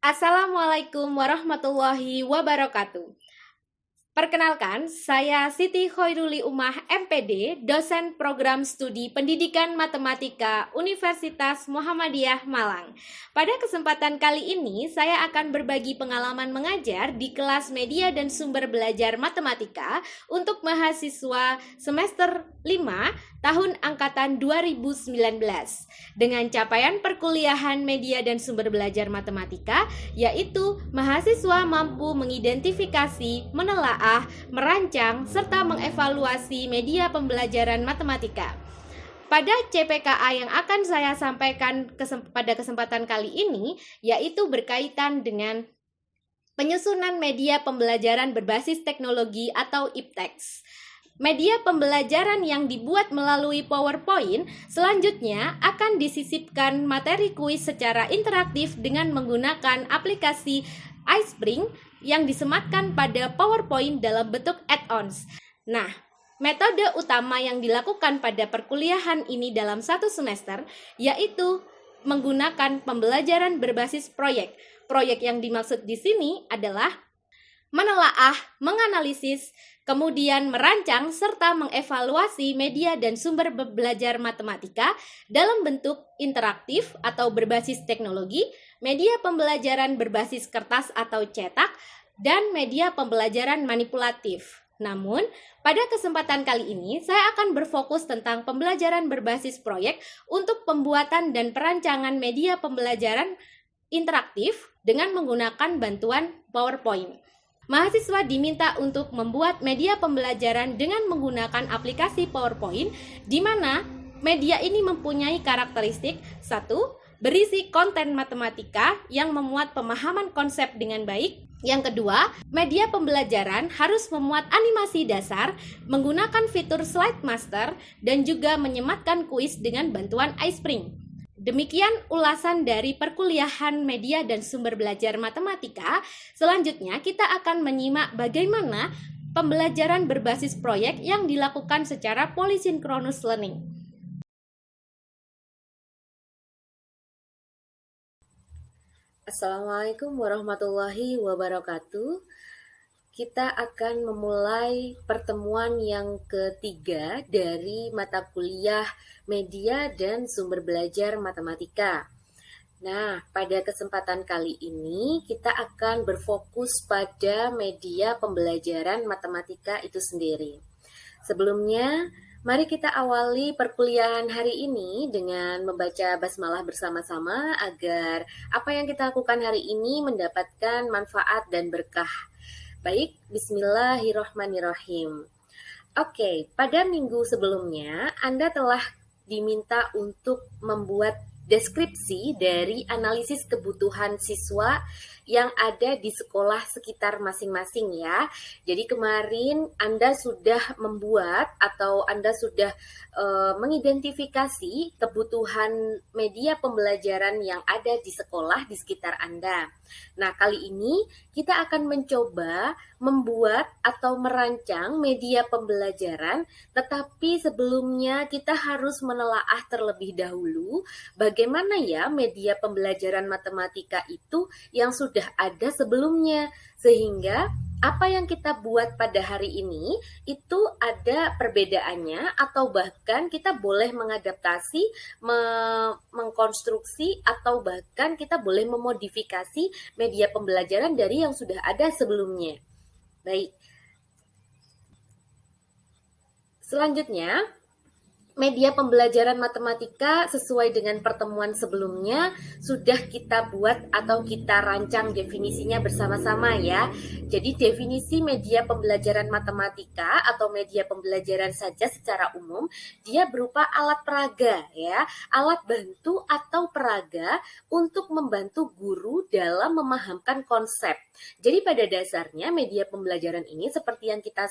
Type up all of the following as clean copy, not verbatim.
Assalamualaikum warahmatullahi wabarakatuh. Perkenalkan, saya Siti Khoiruli Umah MPD, dosen program studi Pendidikan Matematika Universitas Muhammadiyah Malang. Pada kesempatan kali ini, saya akan berbagi pengalaman mengajar di kelas media dan sumber belajar matematika untuk mahasiswa semester 5 tahun angkatan 2019 dengan capaian perkuliahan media dan sumber belajar matematika, yaitu mahasiswa mampu mengidentifikasi, menelaah, merancang, serta mengevaluasi media pembelajaran matematika. Pada CPKA yang akan saya sampaikan pada kesempatan kali ini, yaitu berkaitan dengan penyusunan media pembelajaran berbasis teknologi atau IPTEX. Media pembelajaran yang dibuat melalui PowerPoint selanjutnya akan disisipkan materi kuis secara interaktif dengan menggunakan aplikasi iSpring yang disematkan pada PowerPoint dalam bentuk add-ons. Nah, metode utama yang dilakukan pada perkuliahan ini dalam satu semester yaitu menggunakan pembelajaran berbasis proyek. Proyek yang dimaksud di sini adalah menelaah, menganalisis, kemudian merancang serta mengevaluasi media dan sumber belajar matematika dalam bentuk interaktif atau berbasis teknologi, media pembelajaran berbasis kertas atau cetak, dan media pembelajaran manipulatif. Namun, pada kesempatan kali ini saya akan berfokus tentang pembelajaran berbasis proyek untuk pembuatan dan perancangan media pembelajaran interaktif dengan menggunakan bantuan PowerPoint. Mahasiswa diminta untuk membuat media pembelajaran dengan menggunakan aplikasi PowerPoint, di mana media ini mempunyai karakteristik 1. Berisi konten matematika yang memuat pemahaman konsep dengan baik. Yang kedua, media pembelajaran harus memuat animasi dasar, menggunakan fitur Slide Master, dan juga menyematkan kuis dengan bantuan iSpring. Demikian ulasan dari perkuliahan media dan sumber belajar matematika. Selanjutnya kita akan menyimak bagaimana pembelajaran berbasis proyek yang dilakukan secara polysynchronous learning. Assalamualaikum warahmatullahi wabarakatuh. Kita akan memulai pertemuan yang ketiga dari mata kuliah media dan sumber belajar matematika. Nah, pada kesempatan kali ini kita akan berfokus pada media pembelajaran matematika itu sendiri. Sebelumnya, mari kita awali perkuliahan hari ini dengan membaca basmalah bersama-sama agar apa yang kita lakukan hari ini mendapatkan manfaat dan berkah. Baik, bismillahirrahmanirrahim. Oke, pada minggu sebelumnya Anda telah diminta untuk membuat deskripsi dari analisis kebutuhan siswa yang ada di sekolah sekitar masing-masing ya. Jadi kemarin Anda sudah membuat atau Anda sudah mengidentifikasi kebutuhan media pembelajaran yang ada di sekolah di sekitar Anda. Nah, kali ini kita akan mencoba membuat atau merancang media pembelajaran, tetapi sebelumnya kita harus menelaah terlebih dahulu bagaimana ya media pembelajaran matematika itu yang sudah ada sebelumnya, sehingga apa yang kita buat pada hari ini itu ada perbedaannya atau bahkan kita boleh mengadaptasi, mengkonstruksi atau bahkan kita boleh memodifikasi media pembelajaran dari yang sudah ada sebelumnya. Baik. Selanjutnya, media pembelajaran matematika sesuai dengan pertemuan sebelumnya sudah kita buat atau kita rancang definisinya bersama-sama ya. Jadi definisi media pembelajaran matematika atau media pembelajaran saja secara umum, dia berupa alat peraga ya, alat bantu atau peraga untuk membantu guru dalam memahamkan konsep. Jadi pada dasarnya media pembelajaran ini seperti yang kita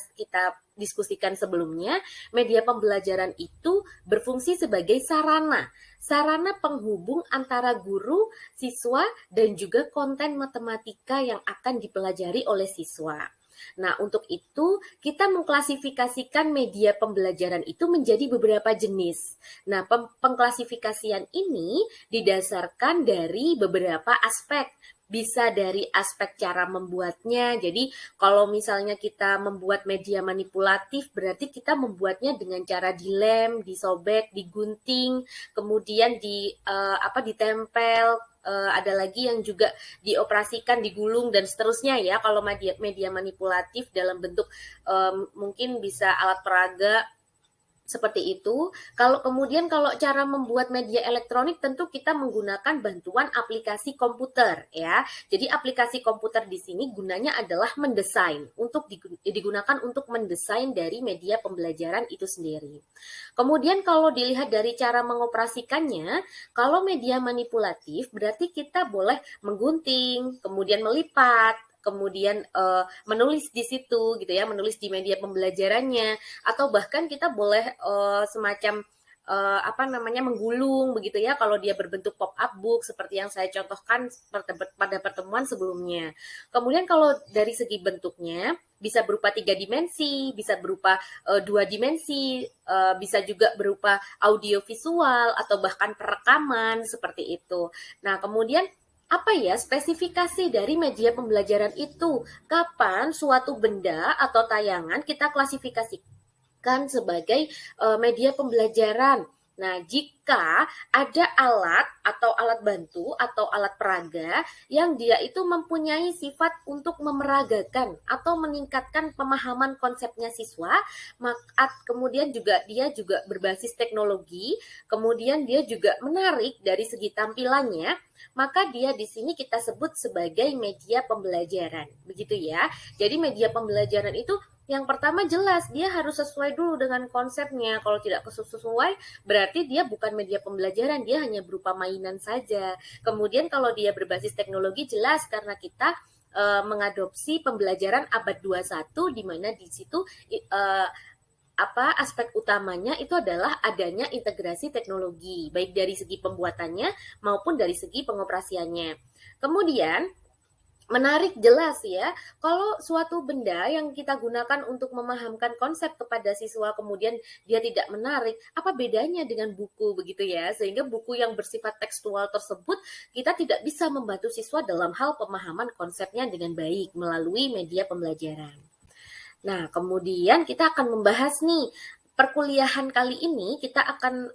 diskusikan sebelumnya, media pembelajaran itu berfungsi sebagai sarana penghubung antara guru, siswa, dan juga konten matematika yang akan dipelajari oleh siswa. Nah, untuk itu kita mengklasifikasikan media pembelajaran itu menjadi beberapa jenis. Nah, pengklasifikasian ini didasarkan dari beberapa aspek. bisa dari aspek cara membuatnya. Jadi kalau misalnya kita membuat media manipulatif, berarti kita membuatnya dengan cara dilem, disobek, digunting, kemudian ditempel. Ada lagi yang juga dioperasikan, digulung dan seterusnya ya. Kalau media manipulatif dalam bentuk mungkin bisa alat peraga seperti itu. Kalau cara membuat media elektronik tentu kita menggunakan bantuan aplikasi komputer ya. Jadi aplikasi komputer di sini gunanya adalah mendesain, digunakan untuk mendesain dari media pembelajaran itu sendiri. Kemudian kalau dilihat dari cara mengoperasikannya, kalau media manipulatif berarti kita boleh menggunting, kemudian melipat, kemudian menulis di situ gitu ya, menulis di media pembelajarannya, atau bahkan kita boleh semacam menggulung begitu ya kalau dia berbentuk pop up book seperti yang saya contohkan pada pertemuan sebelumnya. Kemudian kalau dari segi bentuknya bisa berupa 3 dimensi, bisa berupa 2 dimensi, bisa juga berupa audio visual atau bahkan perekaman seperti itu. Nah, kemudian apa ya spesifikasi dari media pembelajaran itu? Kapan suatu benda atau tayangan kita klasifikasikan sebagai media pembelajaran? Nah, jika ada alat atau alat bantu atau alat peraga yang dia itu mempunyai sifat untuk memeragakan atau meningkatkan pemahaman konsepnya siswa, kemudian dia juga berbasis teknologi, kemudian dia juga menarik dari segi tampilannya, maka dia di sini kita sebut sebagai media pembelajaran. Begitu ya. Jadi media pembelajaran itu yang pertama jelas dia harus sesuai dulu dengan konsepnya. Kalau tidak sesuai berarti dia bukan media pembelajaran, dia hanya berupa mainan saja. Kemudian kalau dia berbasis teknologi jelas karena kita mengadopsi pembelajaran abad 21 di mana di situ aspek utamanya itu adalah adanya integrasi teknologi, baik dari segi pembuatannya maupun dari segi pengoperasiannya. Kemudian menarik jelas ya, kalau suatu benda yang kita gunakan untuk memahamkan konsep kepada siswa kemudian dia tidak menarik, apa bedanya dengan buku begitu ya? Sehingga buku yang bersifat tekstual tersebut kita tidak bisa membantu siswa dalam hal pemahaman konsepnya dengan baik melalui media pembelajaran. Nah, kemudian kita akan membahas nih perkuliahan kali ini kita akan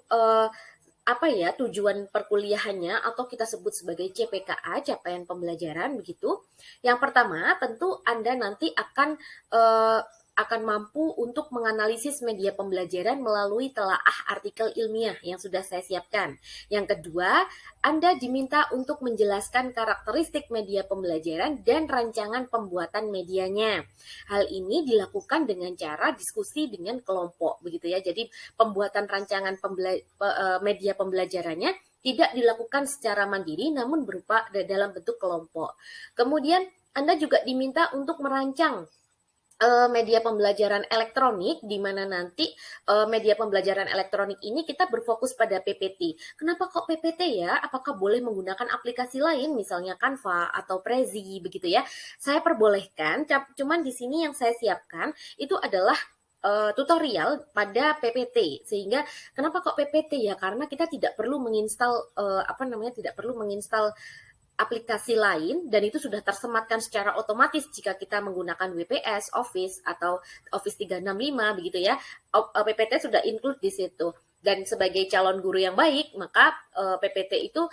tujuan perkuliahannya atau kita sebut sebagai CPKA, capaian pembelajaran begitu. Yang pertama, tentu Anda nanti akan mampu untuk menganalisis media pembelajaran melalui telaah artikel ilmiah yang sudah saya siapkan. Yang kedua, Anda diminta untuk menjelaskan karakteristik media pembelajaran dan rancangan pembuatan medianya. Hal ini dilakukan dengan cara diskusi dengan kelompok, begitu ya. Jadi pembuatan rancangan media pembelajarannya tidak dilakukan secara mandiri, namun berupa dalam bentuk kelompok. Kemudian Anda juga diminta untuk merancang media pembelajaran elektronik, di mana nanti media pembelajaran elektronik ini kita berfokus pada PPT. Kenapa kok PPT ya? Apakah boleh menggunakan aplikasi lain, misalnya Canva atau Prezi, begitu ya? Saya perbolehkan, cuman di sini yang saya siapkan itu adalah tutorial pada PPT. Sehingga kenapa kok PPT ya? Karena kita tidak perlu menginstal aplikasi lain dan itu sudah tersematkan secara otomatis jika kita menggunakan WPS, Office atau Office 365 begitu ya. PPT sudah include di situ. Dan sebagai calon guru yang baik, maka PPT itu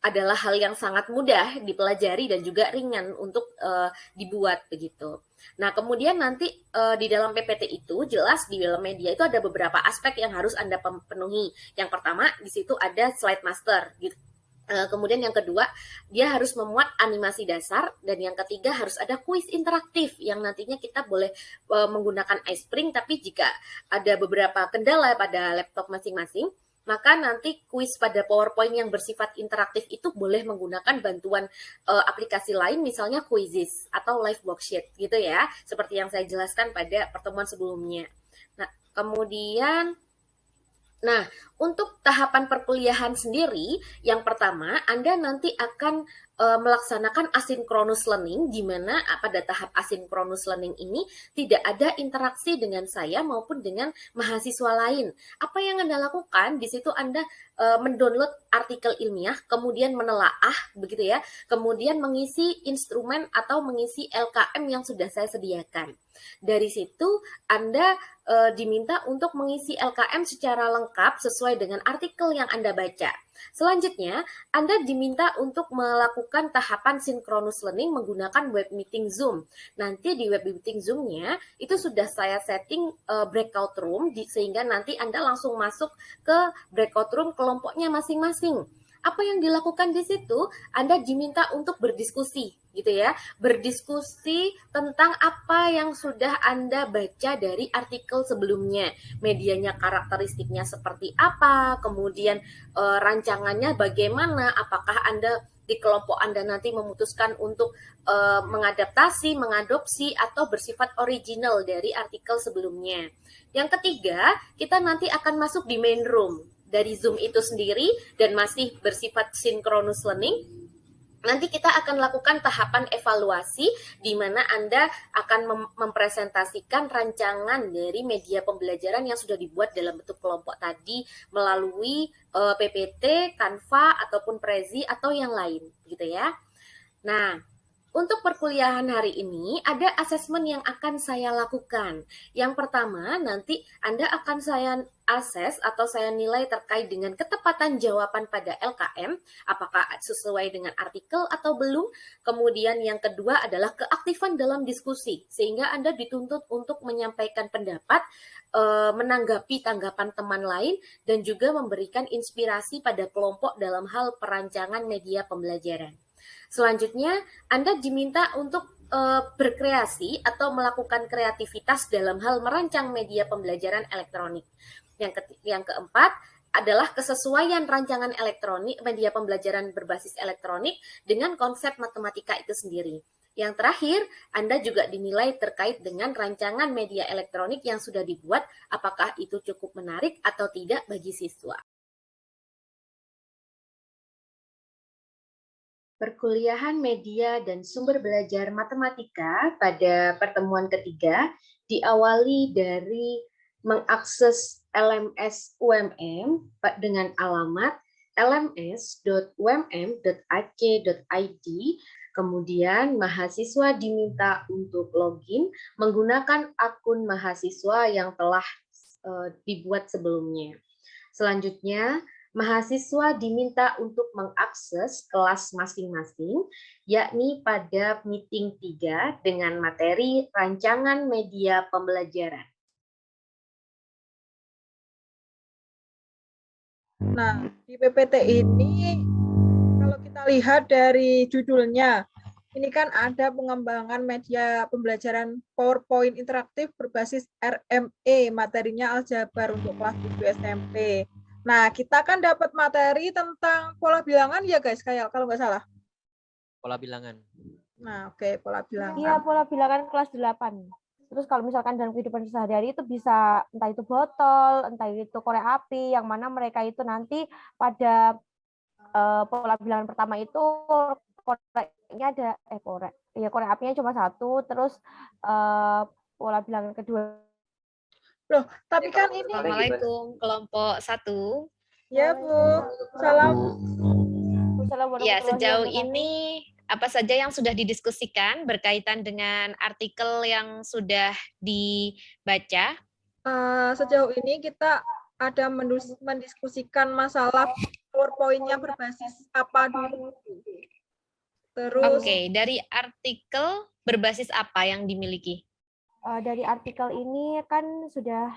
adalah hal yang sangat mudah dipelajari dan juga ringan untuk dibuat begitu. Nah, kemudian nanti di dalam PPT itu jelas di dalam media itu ada beberapa aspek yang harus Anda penuhi. Yang pertama, di situ ada slide master gitu. Kemudian yang kedua, dia harus memuat animasi dasar, dan yang ketiga harus ada kuis interaktif yang nantinya kita boleh menggunakan iSpring, tapi jika ada beberapa kendala pada laptop masing-masing, maka nanti kuis pada PowerPoint yang bersifat interaktif itu boleh menggunakan bantuan aplikasi lain, misalnya Quizzes atau Live Worksheet gitu ya, seperti yang saya jelaskan pada pertemuan sebelumnya. Nah, kemudian untuk tahapan perkuliahan sendiri, yang pertama, Anda nanti akan melaksanakan asynchronous learning, di mana pada tahap asynchronous learning ini tidak ada interaksi dengan saya maupun dengan mahasiswa lain. Apa yang Anda lakukan di situ, Anda mendownload artikel ilmiah, kemudian menelaah begitu ya, kemudian mengisi instrumen atau mengisi LKM yang sudah saya sediakan. Dari situ Anda diminta untuk mengisi LKM secara lengkap sesuai dengan artikel yang Anda baca. Selanjutnya, Anda diminta untuk melakukan tahapan synchronous learning menggunakan web meeting Zoom. Nanti di web meeting Zoom-nya itu sudah saya setting breakout room, sehingga nanti Anda langsung masuk ke breakout room kelompoknya masing-masing. Apa yang dilakukan di situ? Anda diminta untuk berdiskusi, gitu ya, berdiskusi tentang apa yang sudah Anda baca dari artikel sebelumnya, medianya karakteristiknya seperti apa, kemudian rancangannya bagaimana, apakah Anda di kelompok Anda nanti memutuskan untuk mengadaptasi, mengadopsi, atau bersifat original dari artikel sebelumnya. Yang ketiga, kita nanti akan masuk di main room dari Zoom itu sendiri dan masih bersifat synchronous learning. Nanti kita akan lakukan tahapan evaluasi di mana Anda akan mempresentasikan rancangan dari media pembelajaran yang sudah dibuat dalam bentuk kelompok tadi melalui PPT, Canva, ataupun Prezi atau yang lain, gitu ya. Nah, untuk perkuliahan hari ini ada asesmen yang akan saya lakukan. Yang pertama, nanti Anda akan saya akses atau saya nilai terkait dengan ketepatan jawaban pada LKM, apakah sesuai dengan artikel atau belum. Kemudian yang kedua adalah keaktifan dalam diskusi, sehingga Anda dituntut untuk menyampaikan pendapat, menanggapi tanggapan teman lain, dan juga memberikan inspirasi pada kelompok dalam hal perancangan media pembelajaran. Selanjutnya, Anda diminta untuk berkreasi atau melakukan kreativitas dalam hal merancang media pembelajaran elektronik. Yang keempat adalah kesesuaian rancangan elektronik, media pembelajaran berbasis elektronik dengan konsep matematika itu sendiri. Yang terakhir, Anda juga dinilai terkait dengan rancangan media elektronik yang sudah dibuat, apakah itu cukup menarik atau tidak bagi siswa. Perkuliahan media dan sumber belajar matematika pada pertemuan ketiga diawali dari mengakses LMS UMM dengan alamat lms.umm.ac.id. Kemudian mahasiswa diminta untuk login menggunakan akun mahasiswa yang telah dibuat sebelumnya. Selanjutnya, mahasiswa diminta untuk mengakses kelas masing-masing, yakni pada meeting 3 dengan materi rancangan media pembelajaran. Nah, di PPT ini, kalau kita lihat dari judulnya, ini kan ada pengembangan media pembelajaran PowerPoint interaktif berbasis RME, materinya aljabar untuk kelas 7 SMP. Nah, kita kan dapat materi tentang pola bilangan ya guys, kayak kalau nggak salah. Pola bilangan. Nah, oke, pola bilangan. Iya, pola bilangan kelas 8. Terus kalau misalkan dalam kehidupan sehari-hari itu bisa entah itu botol, entah itu korek api, yang mana mereka itu nanti pada pola bilangan pertama itu koreknya ada korek apinya cuma satu, terus pola bilangan kedua. Loh, tapi kan ini Assalamualaikum kelompok 1. Ya, Bu. Salam. Ya, sejauh ini apa saja yang sudah didiskusikan berkaitan dengan artikel yang sudah dibaca? Sejauh ini kita ada mendiskusikan masalah PowerPoint-nya berbasis apa dulu. Terus Oke, dari artikel berbasis apa yang dimiliki? Dari artikel ini kan sudah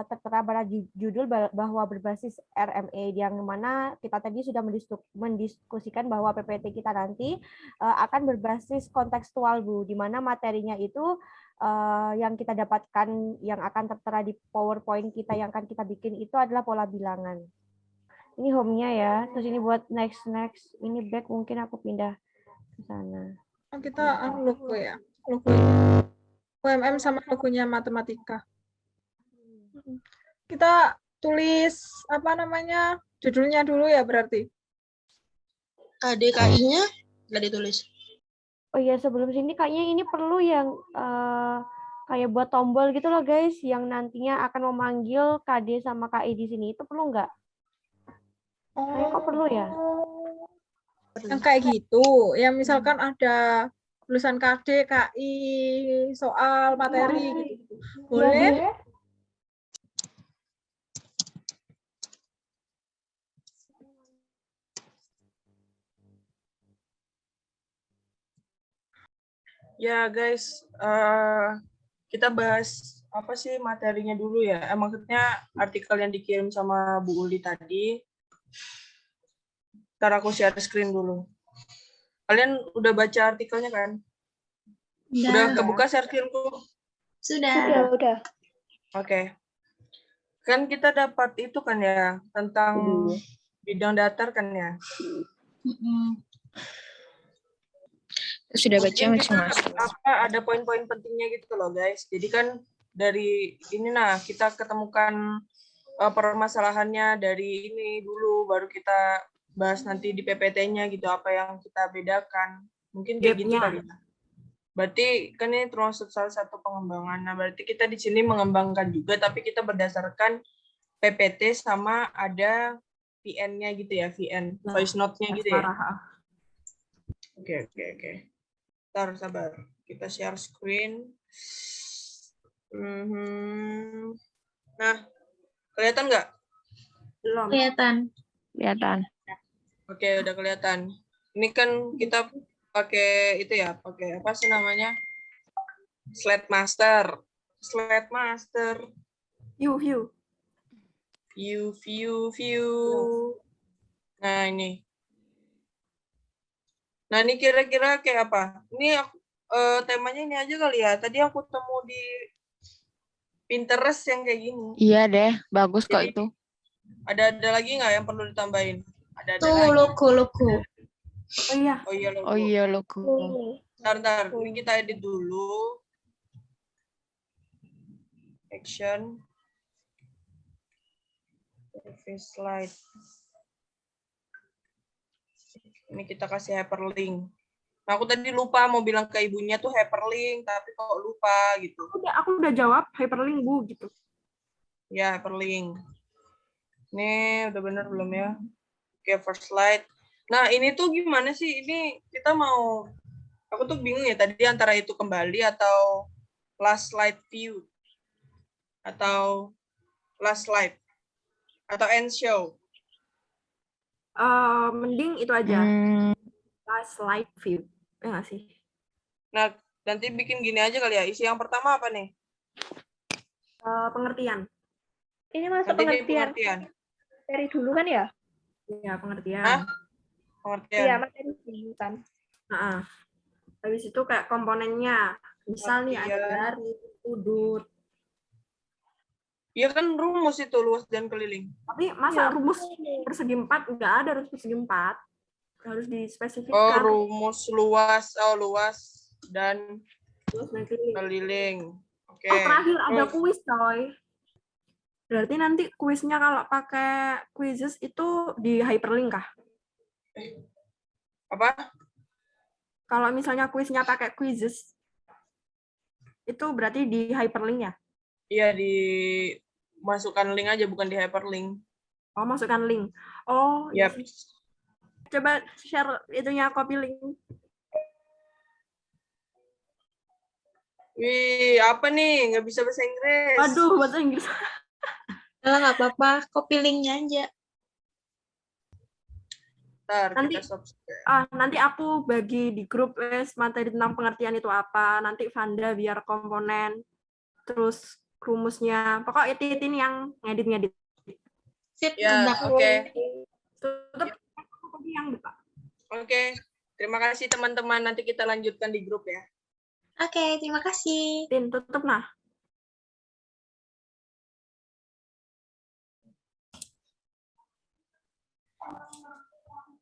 tertera pada judul bahwa berbasis RME, yang mana kita tadi sudah mendiskusikan bahwa PPT kita nanti akan berbasis kontekstual, Bu, di mana materinya itu yang kita dapatkan yang akan tertera di PowerPoint kita yang akan kita bikin itu adalah pola bilangan. Ini home-nya ya, terus ini buat next, ini back, mungkin aku pindah ke sana. kita logo ya, logonya UMM sama logonya matematika. Kita tulis apa namanya judulnya dulu ya berarti. DKI-nya nggak ditulis. Oh iya, sebelum sini kayaknya ini perlu yang kayak buat tombol gitu loh guys, yang nantinya akan memanggil KD sama KI di sini. Itu perlu nggak? Kayaknya kok perlu ya? Yang kayak gitu, yang misalkan ada tulisan KD, KI, soal, materi, gitu. Boleh? Ya guys, kita bahas apa sih materinya dulu ya. Maksudnya artikel yang dikirim sama Bu Uli tadi. Ntar aku share screen dulu. Kalian udah baca artikelnya kan? Udah kebuka share screenku? Sudah. Udah. Oke. Kan kita dapat itu kan ya, tentang bidang datar kan ya. Sudah baca Mungkin kita masing-masing. ada poin-poin pentingnya gitu loh guys. Jadi kan dari ini kita ketemukan permasalahannya dari ini dulu, baru kita bahas nanti di PPT-nya gitu apa yang kita bedakan. Mungkin kayak gitu kali ya. Berarti kan ini termasuk salah satu pengembangan. Nah, berarti kita di sini mengembangkan juga, tapi kita berdasarkan PPT sama ada VN-nya gitu ya, VN, voice note-nya gitu ya. Oke. Bentar, sabar. Kita share screen. Nah, kelihatan nggak? Belum. Kelihatan. Oke, udah kelihatan. Ini kan kita pakai itu ya, pakai apa sih namanya? Slide Master. View. View. Nah, ini. Nah, ini kira-kira kayak apa? Ini temanya ini aja kali ya. Tadi aku temu di Pinterest yang kayak gini. Iya deh, bagus kok Jadi, itu. Ada lagi nggak yang perlu ditambahin? Ada Tuh lagi. logo. Oh iya, logo. Oh iya, logo. Bentar. Ini kita edit dulu. Action. Slide. Ini kita kasih hyperlink. Nah, aku tadi lupa mau bilang ke ibunya tuh hyperlink, tapi kok lupa gitu. Aku udah jawab hyperlink Bu gitu. Ya, hyperlink. Ini udah bener belum ya? Oke, first slide. Nah, ini tuh gimana sih? Ini kita mau, aku tuh bingung ya tadi antara itu kembali atau last slide view. Atau last slide. Atau end show. Mending itu aja. Last slide view. Nggak sih? Nah, nanti bikin gini aja kali ya. Isi yang pertama apa nih? Pengertian. Ini masuk Nanti ini pengertian. pengertian. Materi dulu kan ya? Ya, pengertian. Hah? Pengertian. Iya, materi dulu kan. Habis itu kayak komponennya. Misal nih ada Pengertian. garis, sudut. Iya kan rumus itu luas dan keliling. Tapi masa rumus persegi 4? Nggak ada rumus persegi 4. Harus Oh, dispesifikkan. rumus luas. Oh, luas dan Terus keliling. keliling. Oke. Oh, terakhir ada Terus, kuis, coy. Berarti nanti kuisnya kalau pakai quizzes itu di hyperlink kah? apa? Kalau misalnya kuisnya pakai quizzes, itu berarti di hyperlink ya? Iya, dimasukkan link aja, bukan di hyperlink. Oh, masukkan link. Oh, iya Yap. sih. Coba share itunya, copy link. Wih, apa nih? Nggak bisa bahasa Inggris. Waduh, bahasa Inggris. Nggak apa-apa, copy linknya aja. Ntar Nanti- kita subscribe. Nanti aku bagi di grup materi tentang pengertian itu apa. Nanti Vanda biar komponen. Terus rumusnya. Pokoknya Titin yang ngedit-ngedit. Sip, Ya, udah. oke. Tutup yang buka. Oke. Terima kasih teman-teman. Nanti kita lanjutkan di grup ya. Oke, terima kasih. Tin, tutup nah.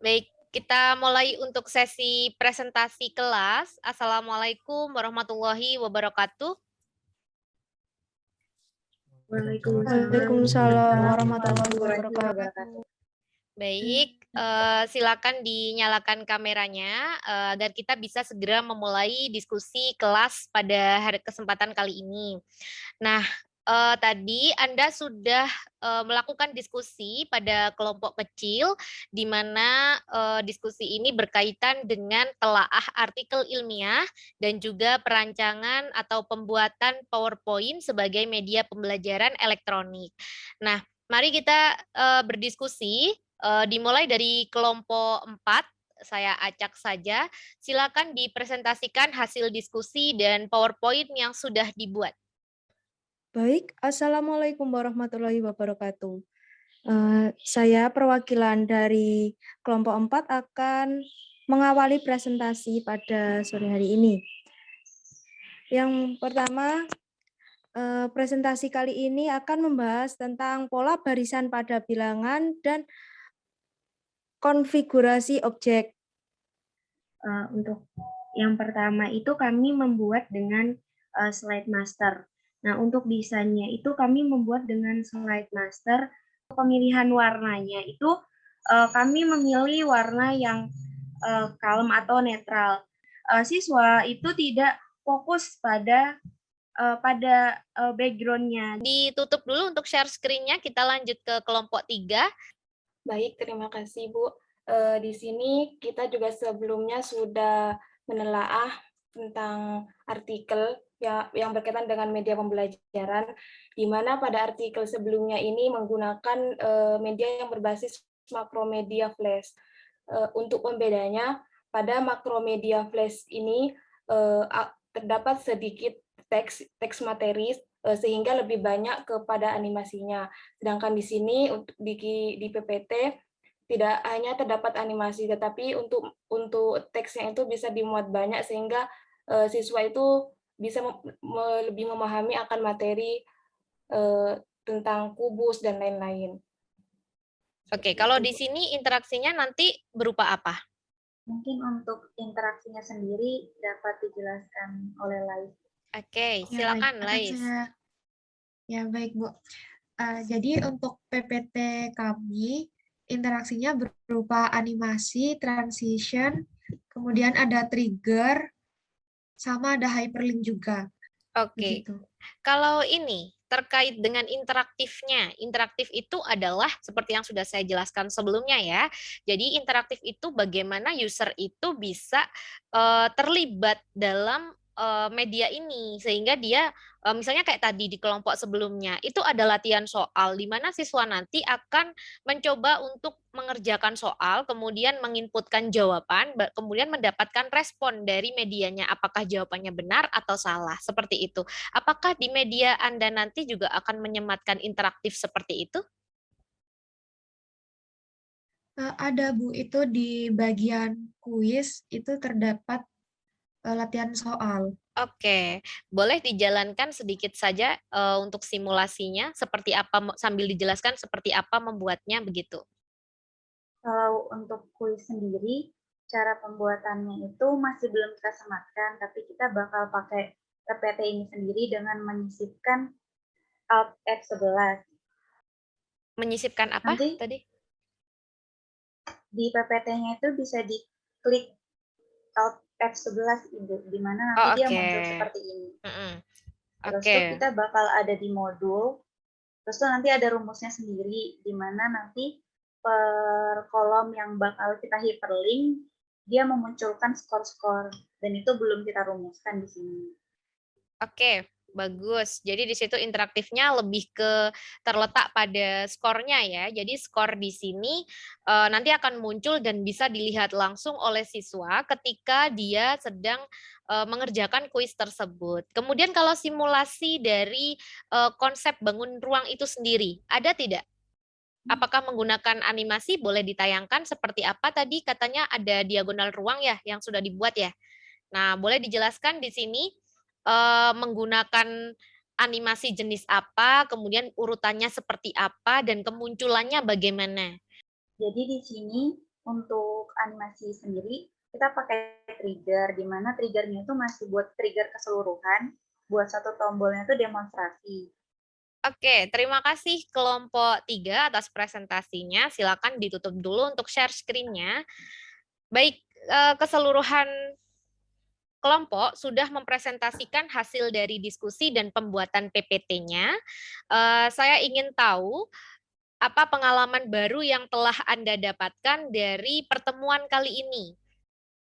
Baik, kita mulai untuk sesi presentasi kelas. Assalamualaikum warahmatullahi wabarakatuh. Waalaikumsalam warahmatullahi wabarakatuh. Baik, silakan dinyalakan kameranya agar kita bisa segera memulai diskusi kelas pada kesempatan kali ini. Nah, tadi Anda sudah melakukan diskusi pada kelompok kecil, di mana diskusi ini berkaitan dengan telaah artikel ilmiah dan juga perancangan atau pembuatan PowerPoint sebagai media pembelajaran elektronik. Nah, mari kita berdiskusi. Dimulai dari kelompok 4, saya acak saja. Silakan dipresentasikan hasil diskusi dan PowerPoint yang sudah dibuat. Baik, Assalamualaikum warahmatullahi wabarakatuh. Saya perwakilan dari kelompok 4 akan mengawali presentasi pada sore hari ini. Yang pertama, presentasi kali ini akan membahas tentang pola barisan pada bilangan dan konfigurasi objek. Untuk yang pertama itu kami membuat dengan slide master. Nah, untuk desainnya itu kami membuat dengan slide master. Pemilihan warnanya itu kami memilih warna yang kalem atau netral. Siswa itu tidak fokus pada background-nya. Ditutup dulu untuk share screen-nya, kita lanjut ke kelompok 3. Baik, terima kasih Bu. Di sini kita juga sebelumnya sudah menelaah tentang artikel yang berkaitan dengan media pembelajaran, di mana pada artikel sebelumnya ini menggunakan media yang berbasis makromedia flash. Untuk pembedanya, pada makromedia flash ini terdapat sedikit teks materi sehingga lebih banyak kepada animasinya. Sedangkan di sini di PPT tidak hanya terdapat animasi, tetapi untuk teksnya itu bisa dimuat banyak sehingga siswa itu bisa lebih memahami akan materi tentang kubus dan lain-lain. Oke, kalau di sini interaksinya nanti berupa apa? Mungkin untuk interaksinya sendiri dapat dijelaskan oleh Lais. Oke, Ya, silakan baik. Lais. Ya, baik, Bu. Jadi untuk PPT kami, interaksinya berupa animasi, transition, kemudian ada trigger, sama ada hyperlink juga. Oke, Begitu. kalau ini terkait dengan interaktifnya, interaktif itu adalah seperti yang sudah saya jelaskan sebelumnya ya. Jadi interaktif itu bagaimana user itu bisa terlibat dalam media ini sehingga dia misalnya kayak tadi di kelompok sebelumnya itu ada latihan soal di mana siswa nanti akan mencoba untuk mengerjakan soal, kemudian menginputkan jawaban, kemudian mendapatkan respon dari medianya apakah jawabannya benar atau salah, seperti itu. Apakah di media Anda nanti juga akan menyematkan interaktif seperti itu? Ada, Bu, itu di bagian kuis itu terdapat latihan soal. Oke, boleh dijalankan sedikit saja untuk simulasinya, seperti apa sambil dijelaskan seperti apa membuatnya begitu. Kalau untuk kuis sendiri, cara pembuatannya itu masih belum kita sematkan, tapi kita bakal pakai PPT ini sendiri dengan menyisipkan Alt F11. Menyisipkan apa Nanti tadi? Di PPT-nya itu bisa diklik Alt F11, Ibu, di mana nanti dia muncul seperti ini. Terus tuh kita bakal ada di modul, terus tuh nanti ada rumusnya sendiri, di mana nanti per kolom yang bakal kita hyperlink, dia memunculkan skor-skor, dan itu belum kita rumuskan di sini. Oke, bagus. Jadi di situ interaktifnya lebih ke terletak pada skornya ya. Jadi skor di sini nanti akan muncul dan bisa dilihat langsung oleh siswa ketika dia sedang mengerjakan kuis tersebut. Kemudian kalau simulasi dari konsep bangun ruang itu sendiri, ada tidak? Apakah menggunakan animasi boleh ditayangkan seperti apa tadi katanya ada diagonal ruang ya yang sudah dibuat ya. Nah, boleh dijelaskan di sini menggunakan animasi jenis apa, kemudian urutannya seperti apa, dan kemunculannya bagaimana? Jadi di sini untuk animasi sendiri, kita pakai trigger, di mana triggernya itu masih buat trigger keseluruhan, buat satu tombolnya itu demonstrasi. Oke, terima kasih kelompok 3 atas presentasinya. Silakan ditutup dulu untuk share screen-nya. Baik, keseluruhan kelompok sudah mempresentasikan hasil dari diskusi dan pembuatan PPT-nya. Saya ingin tahu apa pengalaman baru yang telah Anda dapatkan dari pertemuan kali ini.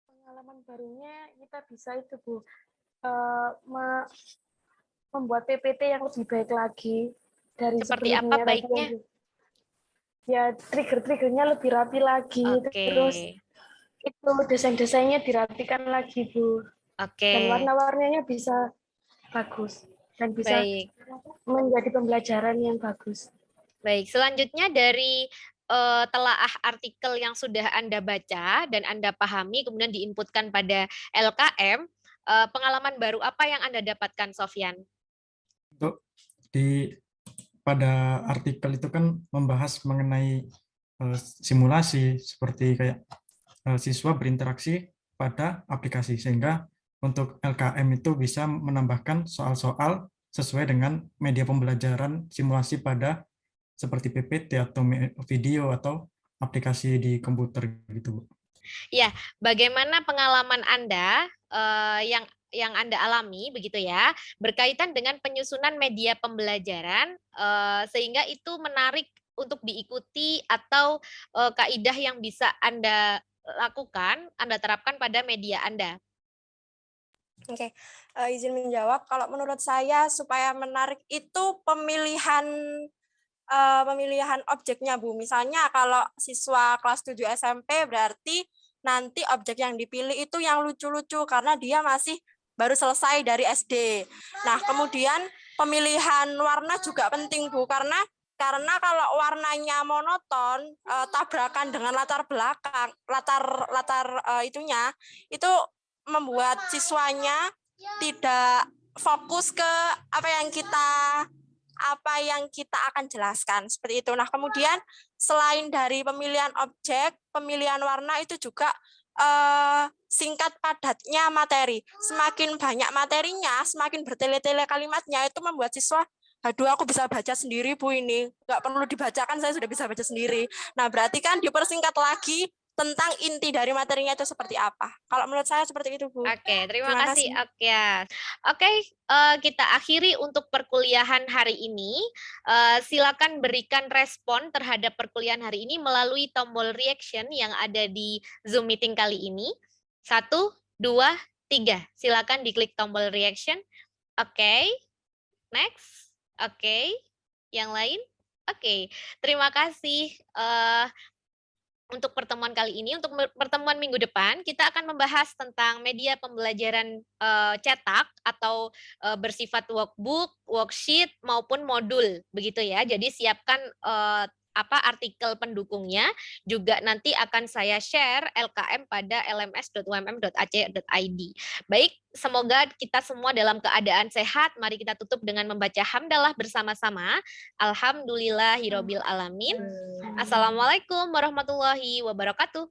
Pengalaman barunya kita bisa itu Bu, membuat PPT yang lebih baik lagi dari Seperti apa sebelumnya. baiknya? Ya trigger-triggernya lebih rapi lagi. Oke. Terus itu desain-desainnya dirapikan lagi Bu. Oke. Dan warna-warnanya bisa bagus dan bisa Baik. menjadi pembelajaran yang bagus. Baik, selanjutnya dari telaah artikel yang sudah Anda baca dan Anda pahami, kemudian diinputkan pada LKM, pengalaman baru apa yang Anda dapatkan, Sofyan? Untuk pada artikel itu kan membahas mengenai simulasi seperti kayak siswa berinteraksi pada aplikasi, sehingga untuk LKM itu bisa menambahkan soal-soal sesuai dengan media pembelajaran simulasi pada seperti PPT atau video atau aplikasi di komputer gitu. Ya, bagaimana pengalaman Anda yang Anda alami begitu ya, berkaitan dengan penyusunan media pembelajaran sehingga itu menarik untuk diikuti atau kaidah yang bisa Anda lakukan, Anda terapkan pada media Anda? Oke, izin menjawab. Kalau menurut saya supaya menarik itu pemilihan objeknya Bu. Misalnya kalau siswa kelas 7 SMP berarti nanti objek yang dipilih itu yang lucu-lucu karena dia masih baru selesai dari SD. Nah, kemudian pemilihan warna juga penting Bu, karena kalau warnanya monoton, tabrakan dengan latar belakang, itunya itu membuat siswanya tidak fokus ke apa yang kita akan jelaskan, seperti itu. Nah, kemudian selain dari pemilihan objek, pemilihan warna itu juga singkat padatnya materi. Semakin banyak materinya, semakin bertele-tele kalimatnya, itu membuat siswa, aduh aku bisa baca sendiri Bu ini, nggak perlu dibacakan, saya sudah bisa baca sendiri. Nah, berarti kan dipersingkat lagi tentang inti dari materinya itu seperti apa. Kalau menurut saya seperti itu Bu. Oke, terima kasih. Oke, kita akhiri untuk perkuliahan hari ini. Silakan berikan respon terhadap perkuliahan hari ini melalui tombol reaction yang ada di Zoom meeting kali ini. 1, 2, 3. Silakan diklik tombol reaction. Oke, next. Oke, yang lain. Oke, terima kasih. Untuk pertemuan kali ini, untuk pertemuan minggu depan, kita akan membahas tentang media pembelajaran cetak atau bersifat workbook, worksheet, maupun modul, begitu ya. Jadi siapkan artikel pendukungnya, juga nanti akan saya share LKM pada lms.umm.ac.id. Baik, semoga kita semua dalam keadaan sehat. Mari kita tutup dengan membaca hamdalah bersama-sama. Alhamdulillahirabbil alamin. Assalamualaikum warahmatullahi wabarakatuh.